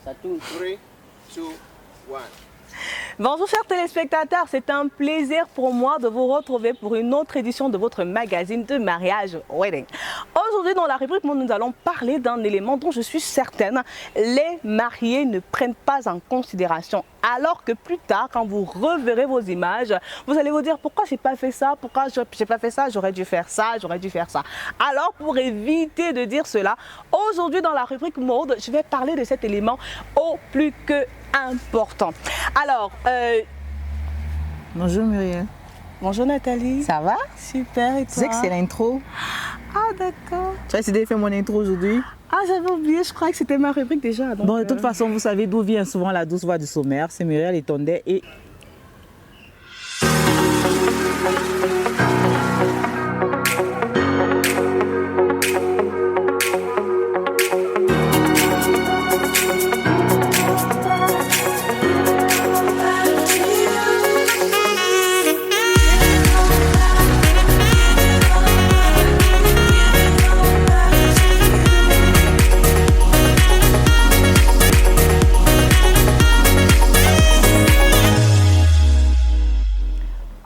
Ça tourne. 3, 2, 1. Bonjour chers téléspectateurs, c'est un plaisir pour moi de vous retrouver pour une autre édition de votre magazine de mariage Wedding. Aujourd'hui dans la rubrique, nous allons parler d'un élément dont je suis certaine, les mariés ne prennent pas en considération. Alors que plus tard, quand vous reverrez vos images, vous allez vous dire pourquoi j'ai pas fait ça, pourquoi j'ai pas fait ça, j'aurais dû faire ça, j'aurais dû faire ça. Alors pour éviter de dire cela, aujourd'hui dans la rubrique mode, je vais parler de cet élément au plus que important. Alors, Bonjour Muriel. bonjour Nathalie. Ça va? Super, et toi? Tu sais que c'est l'intro. Ah d'accord. Tu as décidé de faire mon intro aujourd'hui? Ah j'avais oublié, je croyais que c'était ma rubrique déjà. Donc, Bon, de toute façon, vous savez d'où vient souvent la douce voix du sommaire. C'est Muriel et Tondé et...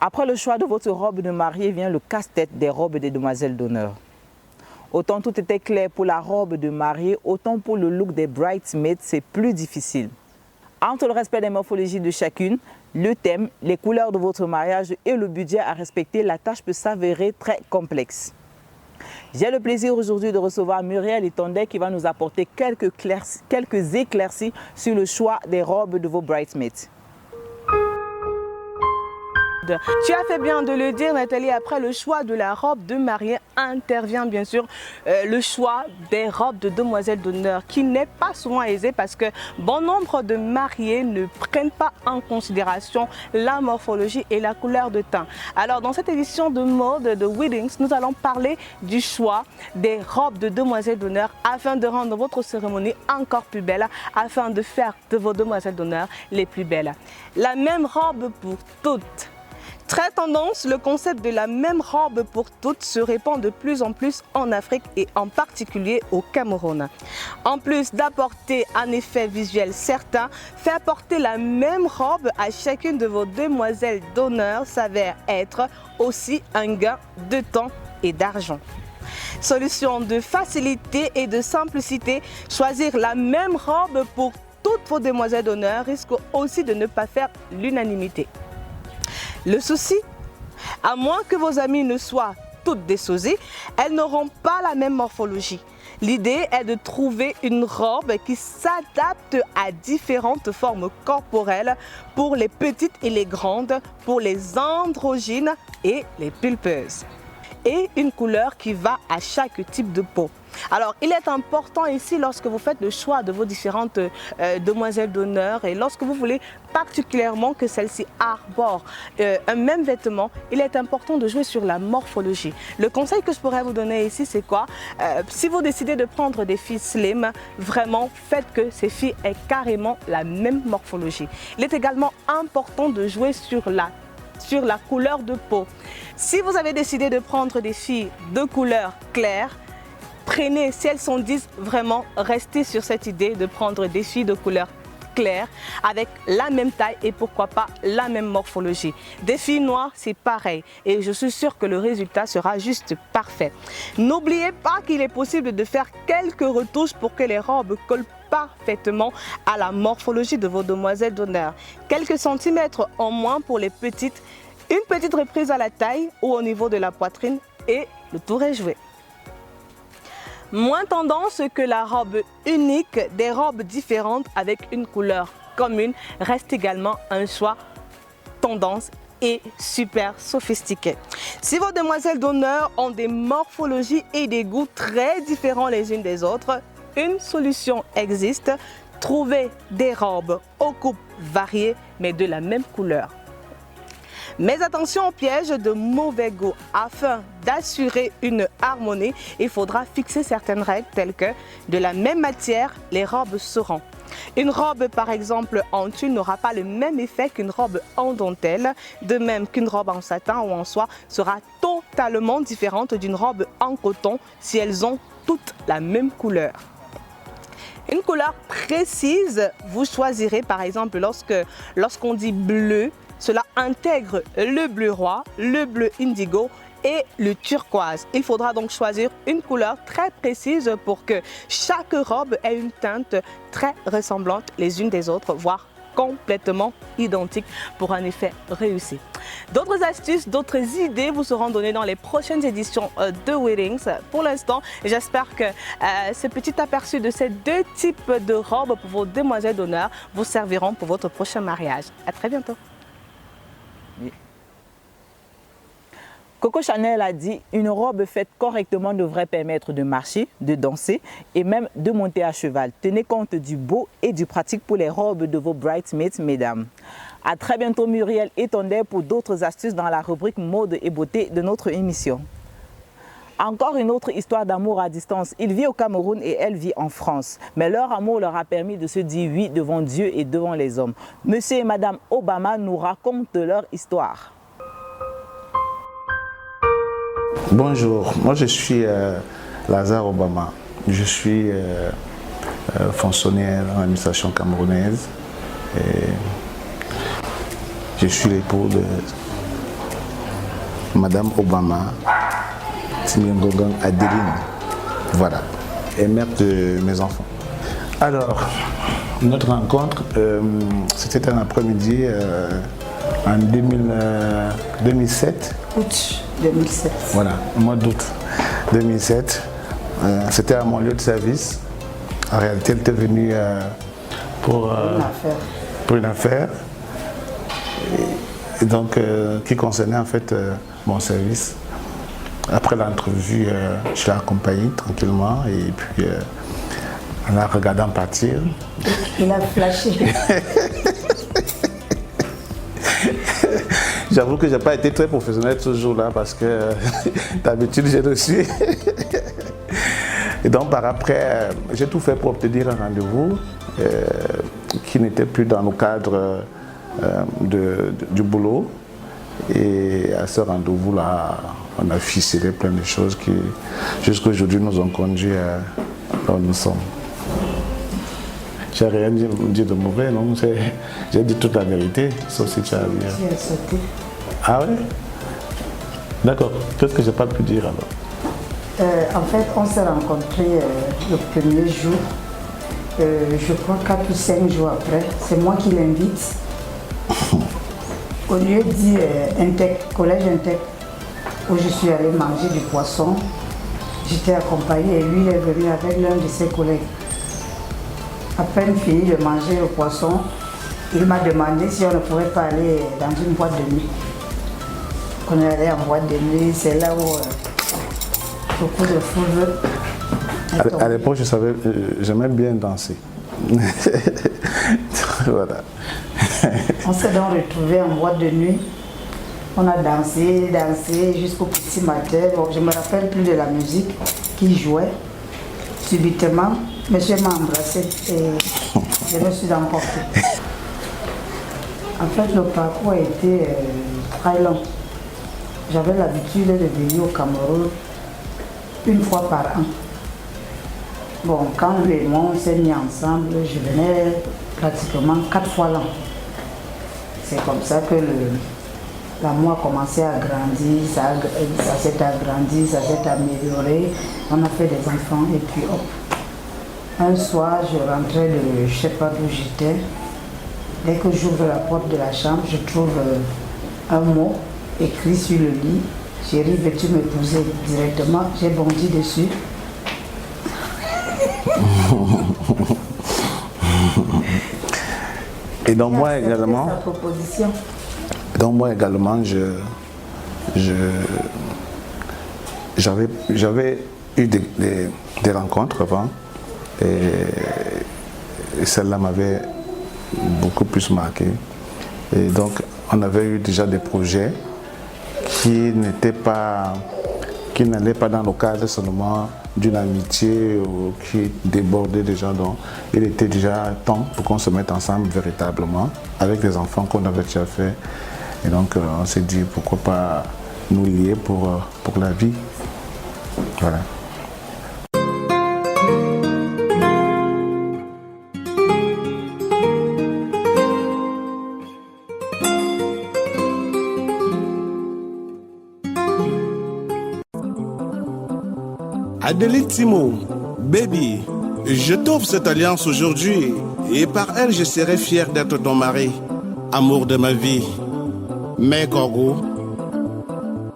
Après le choix de votre robe de mariée vient le casse-tête des robes des demoiselles d'honneur. Autant tout était clair pour la robe de mariée, autant pour le look des bridesmaids, c'est plus difficile. Entre le respect des morphologies de chacune, le thème, les couleurs de votre mariage et le budget à respecter, la tâche peut s'avérer très complexe. J'ai le plaisir aujourd'hui de recevoir Muriel et Tondé qui va nous apporter quelques éclaircies sur le choix des robes de vos bridesmaids. Tu as fait bien de le dire Nathalie, après le choix de la robe de mariée intervient bien sûr le choix des robes de demoiselles d'honneur qui n'est pas souvent aisé parce que bon nombre de mariés ne prennent pas en considération la morphologie et la couleur de teint. Alors dans cette édition de mode de Weddings, nous allons parler du choix des robes de demoiselles d'honneur afin de rendre votre cérémonie encore plus belle, afin de faire de vos demoiselles d'honneur les plus belles. La même robe pour toutes. Très tendance, le concept de la même robe pour toutes se répand de plus en plus en Afrique et en particulier au Cameroun. En plus d'apporter un effet visuel certain, faire porter la même robe à chacune de vos demoiselles d'honneur s'avère être aussi un gain de temps et d'argent. Solution de facilité et de simplicité, choisir la même robe pour toutes vos demoiselles d'honneur risque aussi de ne pas faire l'unanimité. Le souci, à moins que vos amies ne soient toutes des sosies, elles n'auront pas la même morphologie. L'idée est de trouver une robe qui s'adapte à différentes formes corporelles pour les petites et les grandes, pour les androgynes et les pulpeuses. Et une couleur qui va à chaque type de peau. Alors, il est important ici, lorsque vous faites le choix de vos différentes demoiselles d'honneur et lorsque vous voulez particulièrement que celles-ci arborent un même vêtement, il est important de jouer sur la morphologie. Le conseil que je pourrais vous donner ici, c'est quoi? Si vous décidez de prendre des filles slim, vraiment faites que ces filles aient carrément la même morphologie. Il est également important de jouer sur la couleur de peau. Si vous avez décidé de prendre des filles de couleur claire, prenez, si elles sont 10, vraiment restez sur cette idée de prendre des filles de couleur claire avec la même taille et pourquoi pas la même morphologie. Des filles noires, c'est pareil et je suis sûre que le résultat sera juste parfait. N'oubliez pas qu'il est possible de faire quelques retouches pour que les robes collent parfaitement à la morphologie de vos demoiselles d'honneur. Quelques centimètres en moins pour les petites, une petite reprise à la taille ou au niveau de la poitrine et le tour est joué. Moins tendance que la robe unique, des robes différentes avec une couleur commune reste également un choix tendance et super sophistiqué. Si vos demoiselles d'honneur ont des morphologies et des goûts très différents les unes des autres, une solution existe, trouvez des robes aux coupes variées mais de la même couleur. Mais attention au piège de mauvais goût. Afin d'assurer une harmonie, il faudra fixer certaines règles telles que de la même matière, les robes seront. Une robe par exemple en tulle n'aura pas le même effet qu'une robe en dentelle, de même qu'une robe en satin ou en soie sera totalement différente d'une robe en coton si elles ont toutes la même couleur. Une couleur précise, vous choisirez par exemple lorsqu'on dit bleu, cela intègre le bleu roi, le bleu indigo et le turquoise. Il faudra donc choisir une couleur très précise pour que chaque robe ait une teinte très ressemblante les unes des autres, voire complètement identiques pour un effet réussi. D'autres astuces, d'autres idées vous seront données dans les prochaines éditions de Weddings. Pour l'instant, j'espère que ce petit aperçu de ces deux types de robes pour vos demoiselles d'honneur vous serviront pour votre prochain mariage. À très bientôt. Oui. Coco Chanel a dit « Une robe faite correctement devrait permettre de marcher, de danser et même de monter à cheval. Tenez compte du beau et du pratique pour les robes de vos bridesmaids, mesdames. » À très bientôt Muriel et Tondé pour d'autres astuces dans la rubrique mode et beauté de notre émission. Encore une autre histoire d'amour à distance. Il vit au Cameroun et elle vit en France. Mais leur amour leur a permis de se dire oui devant Dieu et devant les hommes. Monsieur et Madame Obama nous racontent leur histoire. Bonjour, moi je suis Lazare Obama. Je suis fonctionnaire dans l'administration camerounaise. Et je suis l'époux de Madame Obama, Timingogang Adeline, voilà, et mère de mes enfants. Alors, notre rencontre, c'était un après-midi en 2007. Août 2007. Voilà, au mois d'août 2007. C'était à mon lieu de service. En réalité, elle était venue pour une affaire. Et donc, qui concernait en fait mon service. Après l'entrevue, je l'ai accompagnée tranquillement et puis en la regardant partir. Il a flashé. J'avoue que je n'ai pas été très professionnel ce jour-là parce que d'habitude j'ai reçu. Et donc par après, j'ai tout fait pour obtenir un rendez-vous qui n'était plus dans le cadre du boulot. Et à ce rendez-vous-là, on a ficelé plein de choses qui, jusqu'à aujourd'hui, nous ont conduit là où nous sommes. Je n'ai rien dit de mauvais, non? J'ai dit toute la vérité, sauf si tu as dit. Tu as sauté. Ah oui? D'accord. Qu'est-ce que je n'ai pas pu dire alors? En fait, on s'est rencontrés le premier jour. Je crois 4 ou 5 jours après. C'est moi qui l'invite. Au lieu de dire collège Intec, où je suis allée manger du poisson, j'étais accompagnée et lui il est venu avec l'un de ses collègues. À peine fini de manger le poisson, il m'a demandé si on ne pouvait pas aller dans une boîte de nuit. On est allé en boîte de nuit, c'est là où beaucoup de foudre. À l'époque, j'aimais bien danser. Voilà. On s'est donc retrouvés en boîte de nuit. On a dansé jusqu'au petit matin. Bon, je ne me rappelle plus de la musique qui jouait. Subitement, monsieur m'a embrassé et je me suis emportée. En fait, le parcours a été très long. J'avais l'habitude de venir au Cameroun une fois par an. Bon, quand lui et moi on s'est mis ensemble, je venais pratiquement 4 fois l'an. C'est comme ça que l'amour a commencé à grandir, ça s'est agrandi, ça s'est amélioré. On a fait des enfants et puis hop. Un soir, je rentrais de je ne sais pas d'où j'étais. Dès que j'ouvre la porte de la chambre, je trouve un mot écrit sur le lit. Chérie, veux-tu m'épouser? Directement, j'ai bondi dessus. Et donc moi également, sa proposition. donc moi également, j'avais eu des rencontres avant et celle-là m'avait beaucoup plus marqué. Et donc on avait eu déjà des projets qui n'allaient pas dans le cadre seulement d'une amitié qui débordait déjà. Donc il était déjà temps pour qu'on se mette ensemble véritablement avec les enfants qu'on avait déjà fait. Et donc on s'est dit pourquoi pas nous lier pour la vie. Voilà. Adeline Timo, baby, je t'offre cette alliance aujourd'hui et par elle je serai fier d'être ton mari, amour de ma vie. Mais Kogo.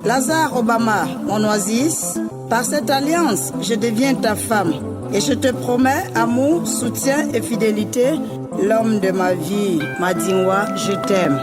Lazare Obama, mon oasis, par cette alliance, je deviens ta femme et je te promets amour, soutien et fidélité, l'homme de ma vie. Madinwa, je t'aime.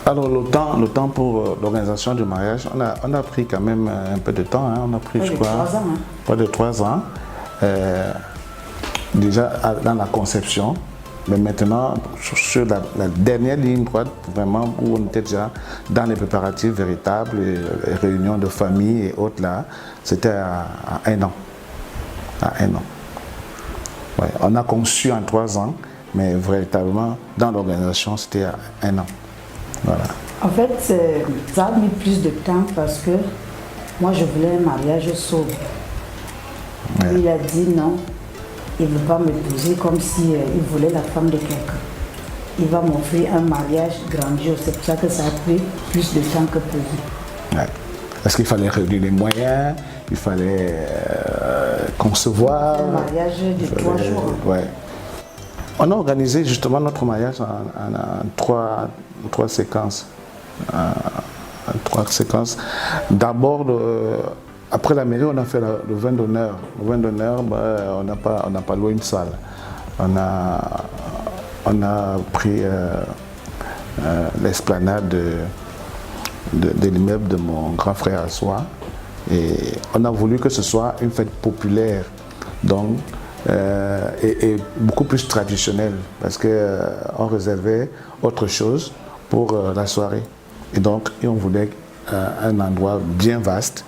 Alors le temps pour l'organisation du mariage, on a pris quand même un peu de temps, hein. On a pris, je crois, 3 ans, hein. Près de 3 ans. Déjà dans la conception, mais maintenant sur la dernière ligne droite, vraiment où on était déjà dans les préparatifs véritables, les réunions de famille et autres là, c'était à 1 an. À 1 an. Ouais, on a conçu en 3 ans, mais véritablement dans l'organisation c'était à 1 an. Voilà. En fait, ça a mis plus de temps parce que moi, je voulais un mariage sobre. Ouais. Il a dit non, il ne veut pas m'épouser comme si il voulait la femme de quelqu'un. Il va m'offrir un mariage grandiose. C'est pour ça que ça a pris plus de temps que prévu. Ouais. Parce qu'il fallait réunir les moyens, il fallait concevoir. Un mariage de 3 jours. Ouais. On a organisé justement notre mariage en 3 séquences. D'abord, après la mairie, on a fait le vin d'honneur. Le vin d'honneur, on n'a pas loué une salle. On a pris l'esplanade de l'immeuble de mon grand frère à soi. Et on a voulu que ce soit une fête populaire. Donc, et beaucoup plus traditionnelle parce qu'on réservait autre chose pour la soirée. Et donc, on voulait un endroit bien vaste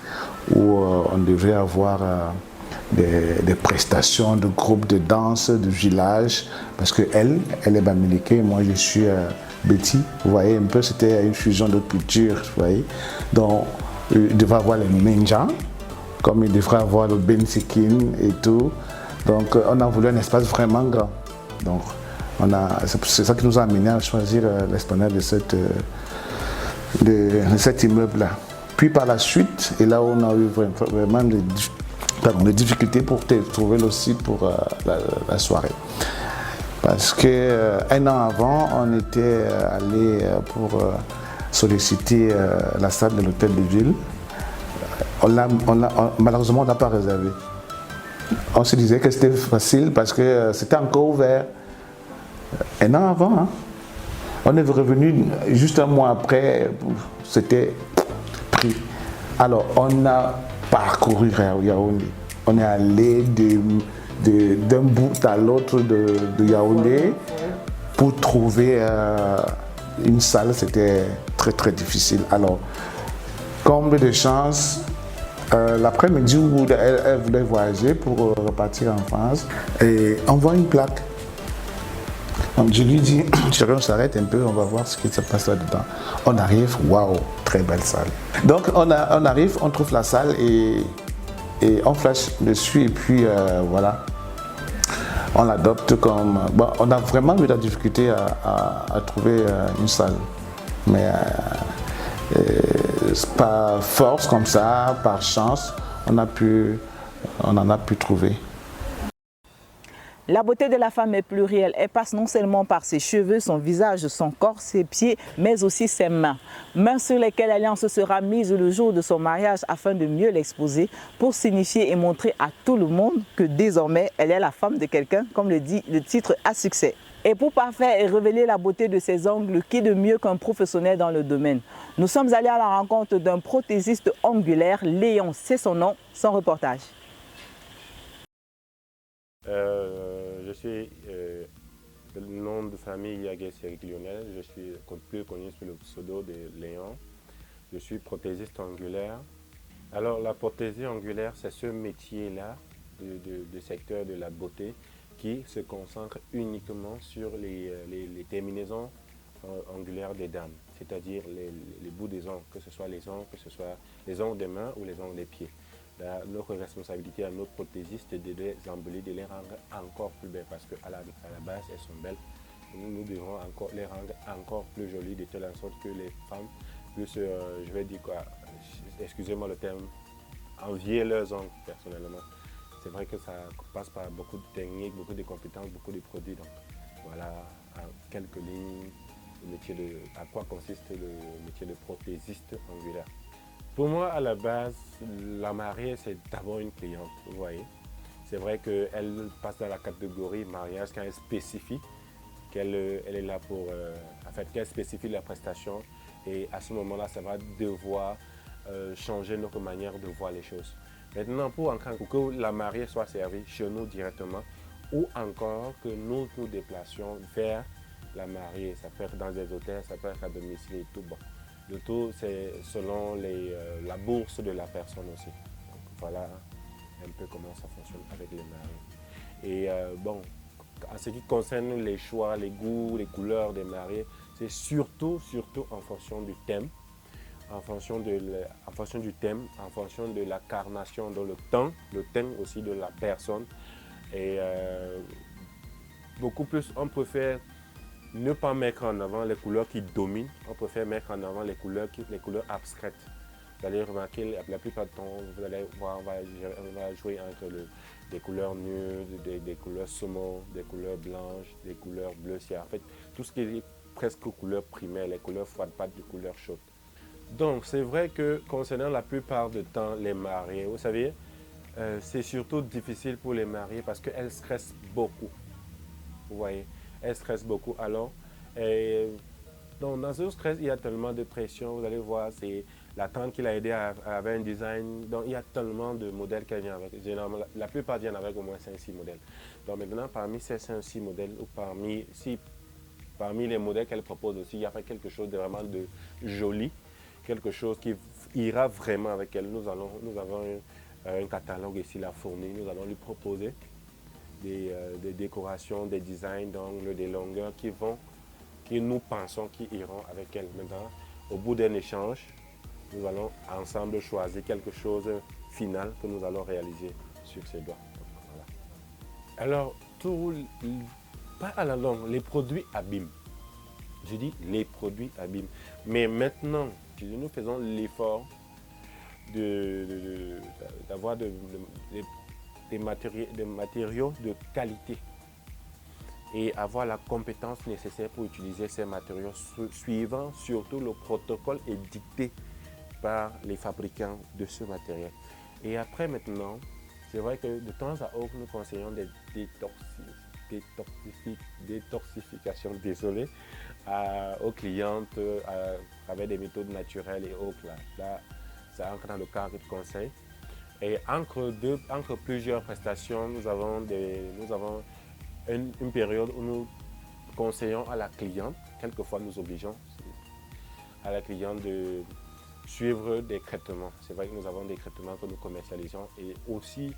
où on devait avoir des prestations de groupes de danse, de village, parce qu'elle est Bamileke, moi je suis Betty. Vous voyez un peu, c'était une fusion de cultures, vous voyez. Donc, il devait avoir les Menja, comme il devrait avoir le Bensikin et tout. Donc, on a voulu un espace vraiment grand. Donc, c'est ça qui nous a amené à choisir l'esplanade de cet immeuble-là. Puis par la suite, et là où on a eu vraiment des difficultés pour trouver le site pour la soirée. Parce qu'un an avant, on était allé pour solliciter la salle de l'hôtel de ville. Malheureusement, on n'a pas réservé. On se disait que c'était facile parce que c'était encore ouvert. Un an avant, hein. On est revenu juste un mois après, c'était pris. Alors, on a parcouru Yaoundé. On est allé d'un bout à l'autre de Yaoundé pour trouver une salle. C'était très très difficile. Alors, comble de chance, l'après-midi où elle voulait voyager pour repartir en France, et on voit une plaque. Donc je lui dis, chérie, on s'arrête un peu, on va voir ce qui se passe là-dedans. On arrive, waouh, très belle salle. Donc on arrive, on trouve la salle et on flash dessus et puis voilà. On l'adopte comme... Bon, on a vraiment eu la difficulté à trouver une salle. Mais par force comme ça, par chance, on en a pu trouver. La beauté de la femme est plurielle. Elle passe non seulement par ses cheveux, son visage, son corps, ses pieds, mais aussi ses mains. Mains sur lesquelles l'alliance sera mise le jour de son mariage afin de mieux l'exposer pour signifier et montrer à tout le monde que désormais, elle est la femme de quelqu'un, comme le dit le titre à succès. Et pour parfaire et révéler la beauté de ses ongles, qui de mieux qu'un professionnel dans le domaine? Nous sommes allés à la rencontre d'un prothésiste ongulaire, Léon, c'est son nom, son reportage. Je suis le nom de famille Yagué Céric Lionel, je suis plus connu sous le pseudo de Léon. Je suis prothésiste ongulaire. Alors la prothésie ongulaire, c'est ce métier-là du secteur de la beauté qui se concentre uniquement sur les terminaisons angulaires des dames, c'est-à-dire les bouts des ongles, que ce soit les ongles des mains ou les ongles des pieds. Notre responsabilité à notre prothésiste est de les embellir, de les rendre encore plus belles parce qu'à la base, elles sont belles. Nous devons encore les rendre encore plus jolies de telle sorte que les femmes puissent, je vais dire quoi, excusez-moi le terme, envier leurs ongles personnellement. C'est vrai que ça passe par beaucoup de techniques, beaucoup de compétences, beaucoup de produits. Donc voilà, en quelques lignes, à quoi consiste le métier de prothésiste ongulaire. Pour moi, à la base, la mariée, c'est d'abord une cliente, vous voyez. C'est vrai qu'elle passe dans la catégorie mariage quand elle spécifie qu'elle est là pour, en fait, qu'elle spécifie la prestation. Et à ce moment-là, ça va devoir changer notre manière de voir les choses. Maintenant, pour que la mariée soit servie chez nous directement, ou encore que nous nous déplacions vers la mariée, ça peut être dans des hôtels, ça peut être à domicile et tout. Bon. Le tout, c'est selon la bourse de la personne aussi. Donc, voilà un peu comment ça fonctionne avec les mariés. Et bon, en ce qui concerne les choix, les goûts, les couleurs des mariés, c'est surtout en fonction du thème, en fonction du thème, en fonction de la carnation dans le thème aussi de la personne. Et beaucoup plus, on préfère ne pas mettre en avant les couleurs qui dominent, on préfère mettre en avant les couleurs abstraites. Vous allez remarquer, la plupart du temps, vous allez voir, on va jouer entre des couleurs nudes, des couleurs saumon, des couleurs blanches, des couleurs bleues ciel. En fait, tout ce qui est presque couleurs primaires, les couleurs froides, pas de couleurs chaudes. Donc, c'est vrai que concernant la plupart du temps les mariés, vous savez, c'est surtout difficile pour les mariés parce qu'elles stressent beaucoup. Vous voyez, elles stressent beaucoup. Alors, dans ce stress, il y a tellement de pression. Vous allez voir, c'est la tante qui l'a aidé à avoir un design. Donc, il y a tellement de modèles qu'elle vient avec. Généralement, la plupart viennent avec au moins 5-6 modèles. Donc, maintenant, parmi ces 5-6 modèles, ou parmi les modèles qu'elle propose aussi, il y a quelque chose de vraiment de joli, quelque chose qui ira vraiment avec elle. Nous avons un catalogue ici, la fourni. Nous allons lui proposer des décorations, des designs d'angles, des longueurs qui nous pensons qui iront avec elle. Maintenant, au bout d'un échange, nous allons ensemble choisir quelque chose final que nous allons réaliser sur ses doigts. Voilà. Alors, pas à la longue, les produits abîment. Je dis les produits abîment. Mais maintenant, nous faisons l'effort d'avoir des matériaux de qualité et avoir la compétence nécessaire pour utiliser ces matériaux suivant surtout le protocole édicté par les fabricants de ce matériel. Et après maintenant, c'est vrai que de temps à autre, nous conseillons des détoxifications, désolé, aux clientes avec des méthodes naturelles et autres. Là, ça entre dans le cadre de conseil. Et entre plusieurs prestations, nous avons une période où nous conseillons à la cliente, quelquefois nous obligeons à la cliente de suivre des traitements. C'est vrai que nous avons des traitements que nous commercialisons et aussi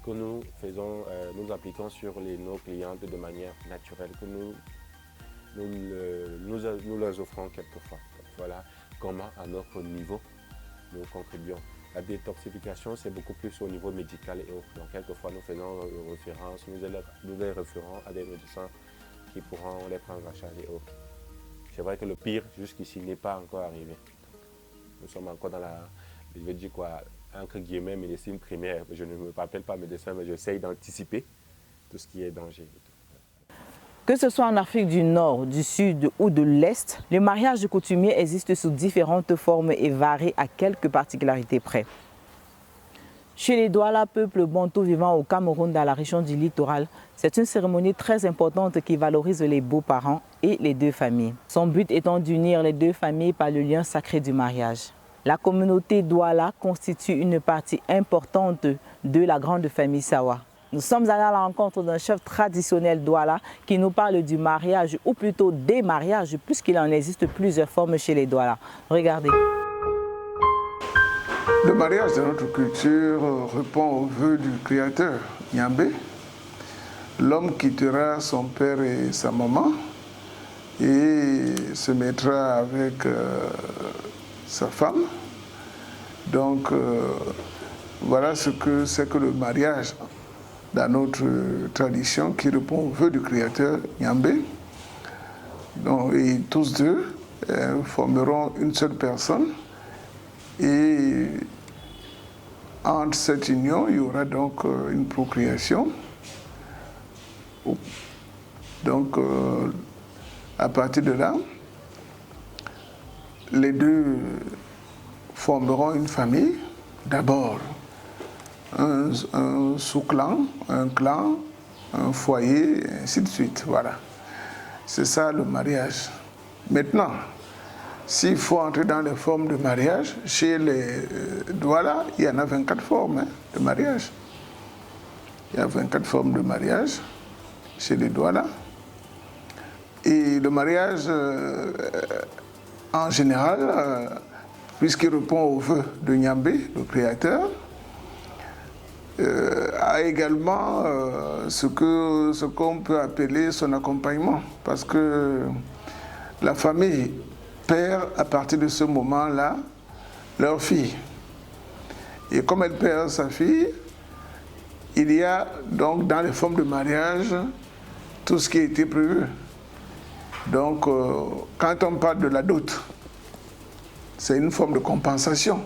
que nous appliquons sur nos clientes de manière naturelle, que nous leur offrons quelquefois. Donc voilà comment à notre niveau nous contribuons. La détoxification, c'est beaucoup plus au niveau médical et autres. Donc, quelquefois, nous faisons référence, nous les référons à des médecins qui pourront les prendre en charge et autres. C'est vrai que le pire, jusqu'ici, n'est pas encore arrivé. Nous sommes encore dans je veux dire quoi, entre guillemets, médecine primaire. Je ne me rappelle pas médecin, mais j'essaye d'anticiper tout ce qui est danger. Que ce soit en Afrique du Nord, du Sud ou de l'Est, le mariage coutumier existe sous différentes formes et varie à quelques particularités près. Chez les Douala, peuple bantou vivant au Cameroun dans la région du littoral, c'est une cérémonie très importante qui valorise les beaux-parents et les deux familles. Son but étant d'unir les deux familles par le lien sacré du mariage. La communauté Douala constitue une partie importante de la grande famille Sawa. Nous sommes allés à la rencontre d'un chef traditionnel Douala qui nous parle du mariage, ou plutôt des mariages, puisqu'il en existe plusieurs formes chez les Douala. Regardez. Le mariage de notre culture répond au vœu du Créateur, Nyambé. L'homme quittera son père et sa maman et se mettra avec sa femme. Donc, voilà ce que c'est que le mariage dans notre tradition qui répond au vœu du Créateur, Nyambé. Donc, et tous deux formeront une seule personne. Et entre cette union, il y aura donc une procréation. Donc, à partir de là, les deux formeront une famille. D'abord, un sous-clan, un clan, un foyer, et ainsi de suite. Voilà. C'est ça le mariage. Maintenant, s'il faut entrer dans les formes de mariage, chez les Douala, il y en a 24 formes de mariage. Il y a 24 formes de mariage chez les Douala. Et le mariage, en général, puisqu'il répond au vœu de Nyambé, le Créateur, a également ce qu'on peut appeler son accompagnement. Parce que la famille perd à partir de ce moment-là leur fille. Et comme elle perd sa fille, il y a donc dans les formes de mariage tout ce qui a été prévu. Donc quand on parle de la dot, c'est une forme de compensation.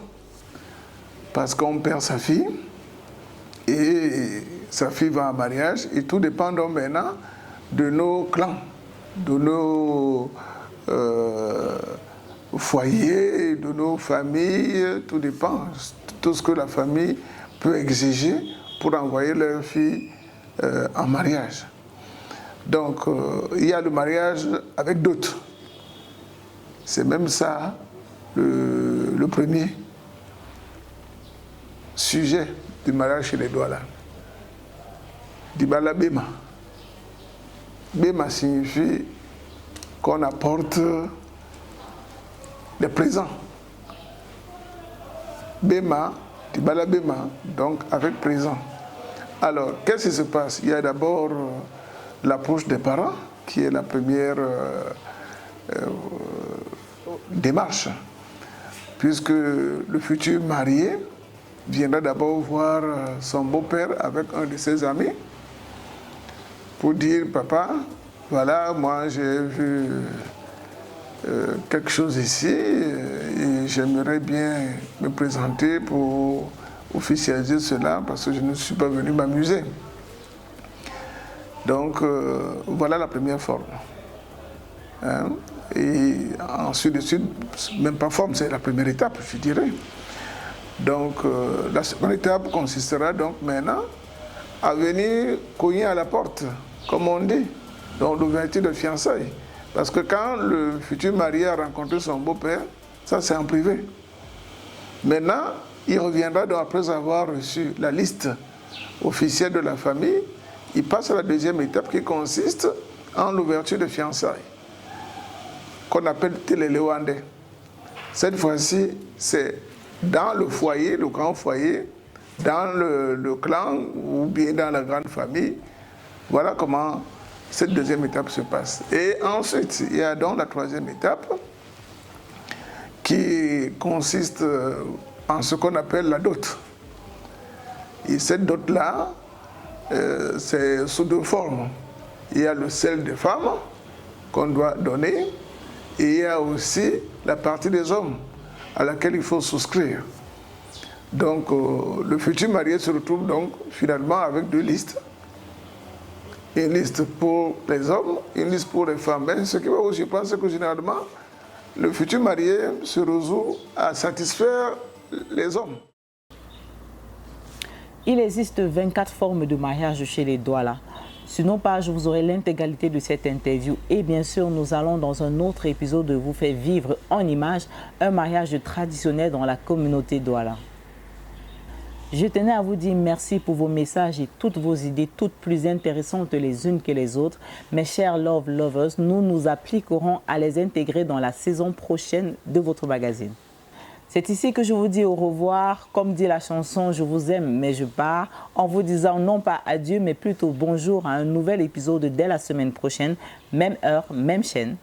Parce qu'on perd sa fille et sa fille va en mariage et tout dépend donc maintenant de nos clans, de nos foyers, de nos familles, tout dépend. Tout ce que la famille peut exiger pour envoyer leur fille en mariage. Donc, il y a le mariage avec d'autres. C'est même ça le premier sujet du mariage chez les Douala. Dibala Bema. Bema signifie qu'on apporte des présents. Bema, Dibala Bema, donc avec présent. Alors, qu'est-ce qui se passe? Il y a d'abord l'approche des parents, qui est la première démarche, puisque le futur marié viendra d'abord voir son beau-père avec un de ses amis pour dire: papa, voilà, moi j'ai vu quelque chose ici et j'aimerais bien me présenter pour officialiser cela parce que je ne suis pas venu m'amuser. Donc voilà la première forme. Hein? Et ensuite de suite, même pas forme, c'est la première étape, je dirais. Donc la seconde étape consistera donc maintenant à venir cogner à la porte, comme on dit, donc l'ouverture de fiançailles. Parce que quand le futur marié a rencontré son beau-père, ça c'est en privé. Maintenant, il reviendra donc après avoir reçu la liste officielle de la famille, il passe à la deuxième étape qui consiste en l'ouverture de fiançailles, qu'on appelle Telelewande. Cette fois-ci, c'est dans le foyer, le grand foyer, dans le clan ou bien dans la grande famille. Voilà comment cette deuxième étape se passe. Et ensuite, il y a donc la troisième étape qui consiste en ce qu'on appelle la dot. Et cette dot-là, c'est sous deux formes. Il y a le sel des femmes qu'on doit donner et il y a aussi la partie des hommes à laquelle il faut souscrire. Donc le futur marié se retrouve donc finalement avec deux listes. une liste pour les hommes, une liste pour les femmes. Mais ce qui va aussi, je pense que généralement, le futur marié se résout à satisfaire les hommes. Il existe 24 formes de mariage chez les Douala. Sur nos pages, vous aurez l'intégralité de cette interview et bien sûr, nous allons dans un autre épisode vous faire vivre en images un mariage traditionnel dans la communauté Douala. Je tenais à vous dire merci pour vos messages et toutes vos idées, toutes plus intéressantes les unes que les autres. Mes chers Love Lovers, nous nous appliquerons à les intégrer dans la saison prochaine de votre magazine. C'est ici que je vous dis au revoir. Comme dit la chanson, je vous aime mais je pars, en vous disant non pas adieu mais plutôt bonjour à un nouvel épisode dès la semaine prochaine. Même heure, même chaîne.